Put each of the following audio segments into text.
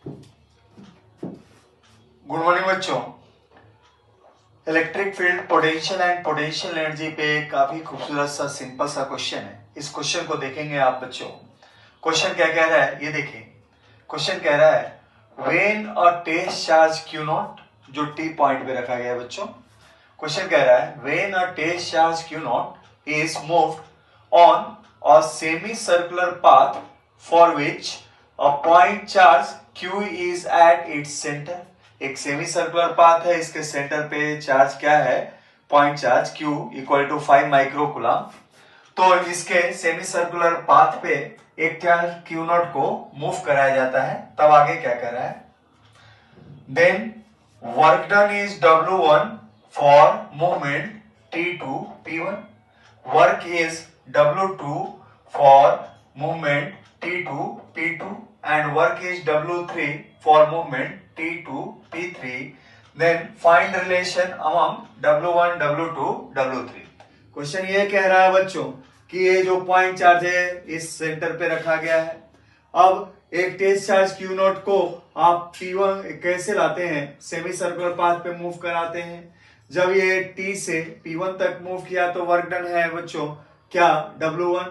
Good morning बच्चों। Electric field potential and potential energy पे काफी खूबसूरत सा सिंपल सा क्वेश्चन है। इस क्वेश्चन को देखेंगे आप बच्चों। क्वेश्चन क्या कह रहा है ये देखिए। क्वेश्चन कह रहा है when a test charge Q naught, जो T पॉइंट पे रखा गया है बच्चों। क्वेश्चन कह रहा है when a test charge Q naught is moved on a semi circular path for which a point charge Q is at its centre. एक सेमी सर्कुलर पाथ है, इसके सेंटर पे चार्ज क्या है, point charge Q equal to 5 microcoulomb. तो इसके semi circular path पे एक चार्ज Q नॉट को मूव कराया जाता है। तब आगे क्या कर रहा है, then work done is W1 for movement T2 P1, work is W2 for movement T2 P2 and work is W3 for movement T2 P3. Then find relation among W1 W2 W3। Question ये कह रहा है बच्चों कि ये जो point charge है इस सेंटर पे रखा गया है। अब एक टेस्ट चार्ज Q नॉट को आप P1 कैसे लाते हैं, सेमी सर्कुलर पाथ पे मूव कराते हैं। जब ये T से P1 तक मूव किया तो वर्क डन है बच्चों क्या, W1।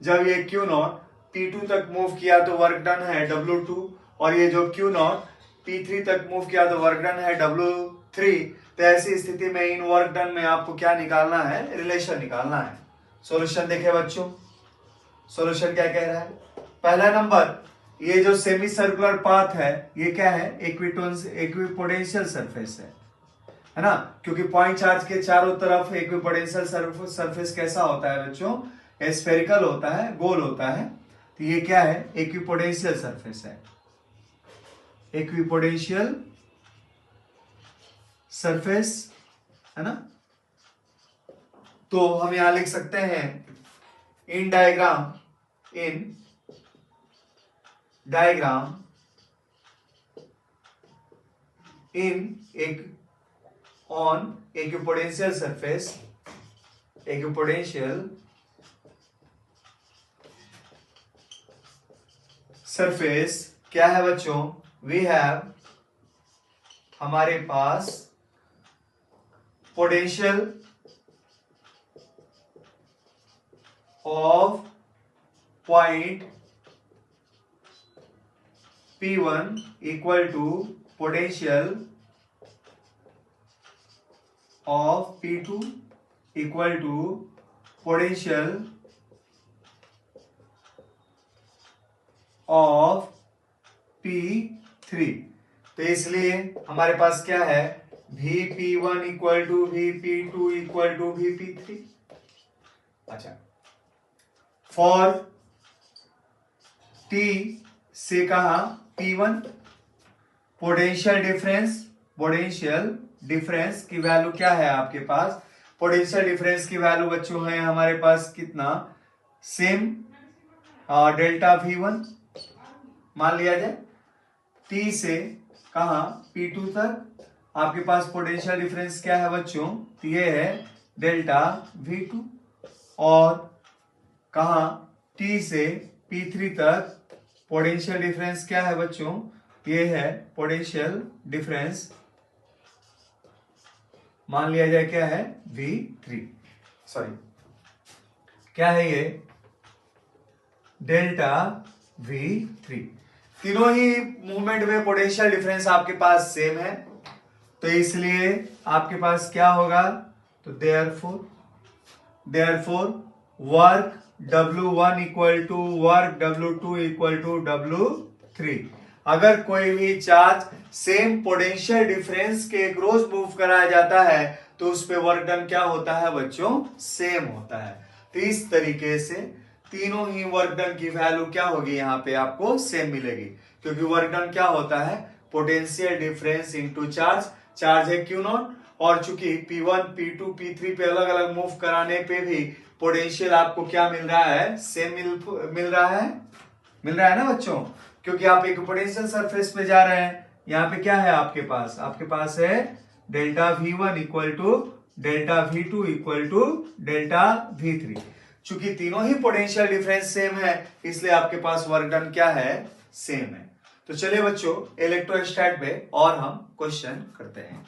जब ये Q नॉट P2 तक मूव किया तो वर्क डन है W2, और ये जो Q नॉट P3 तक मूव किया तो वर्क डन है W3। तो ऐसी स्थिति में इन वर्क डन में आपको क्या निकालना है, रिलेशन निकालना है। सॉल्यूशन देखे बच्चों, सॉल्यूशन क्या कह रहा है। पहला नंबर, ये जो सेमी सर्कुलर पाथ है ये क्या है, इक्विपोटेंशियल सरफेस है ना, क्योंकि पॉइंट चार्ज के चारों तरफ इक्विपोटेंशियल सरफेस कैसा होता है बच्चों, स्फेरिकल होता है, गोल होता है। तो ये क्या है, इक्विपोटेंशियल सरफेस है, इक्विपोटेंशियल सरफेस है ना। तो हम यहां लिख सकते हैं इन डायग्राम इन एक ऑन इक्विपोटेंशियल सरफेस क्या है बच्चों, वी हैव, हमारे पास potential of point P1 equal to potential of P2 equal to potential of P3। तो इसलिए हमारे पास क्या है, Vp1 equal to Vp2 equal to Vp3। अच्छा, फॉर T से कहा P1, पोटेंशियल डिफरेंस की वैल्यू क्या है आपके पास, पोटेंशियल डिफरेंस की वैल्यू बच्चों है हमारे पास कितना, सेम डेल्टा V1 मान लिया जाए। T से कहा P2 तक आपके पास पोटेंशियल डिफरेंस क्या है बच्चों, तो ये है डेल्टा V2। और कहा T से P3 तक पोटेंशियल डिफरेंस क्या है बच्चों, ये है पोटेंशियल डिफरेंस, मान लिया जाए क्या है, V3, सॉरी क्या है ये, डेल्टा V3। तीनों ही मूवमेंट में पोटेंशियल डिफरेंस आपके पास सेम है, तो इसलिए आपके पास क्या होगा, तो therefore work W1 equal to work W2 equal to W3। अगर कोई भी चार्ज सेम पोटेंशियल डिफरेंस के अक्रॉस मूव कराया जाता है तो उस पे वर्क डन क्या होता है बच्चों, सेम होता है। तो इस तरीके से तीनों ही वर्क डन की वैल्यू क्या होगी, यहाँ पे आपको सेम मिलेगी, क्योंकि वर्क डन क्या होता है, पोटेंशियल डिफरेंस इनटू चार्ज है Q नॉट, और चूंकि P1 P2 P3 पे अलग अलग मूव कराने पे भी पोटेंशियल आपको क्या मिल रहा है, सेम मिल रहा है ना बच्चों, क्योंकि आप एक पोटेंशियल सरफेस पे जा रहे हैं। यहाँ पे क्या है आपके पास है delta V1 equal to delta V2 equal to delta V3। चूंकि तीनों ही पोटेंशियल डिफरेंस सेम है इसलिए आपके पास वर्क डन क्या है, सेम है। तो चलिए बच्चों इलेक्ट्रोस्टैट पे और हम क्वेश्चन करते हैं।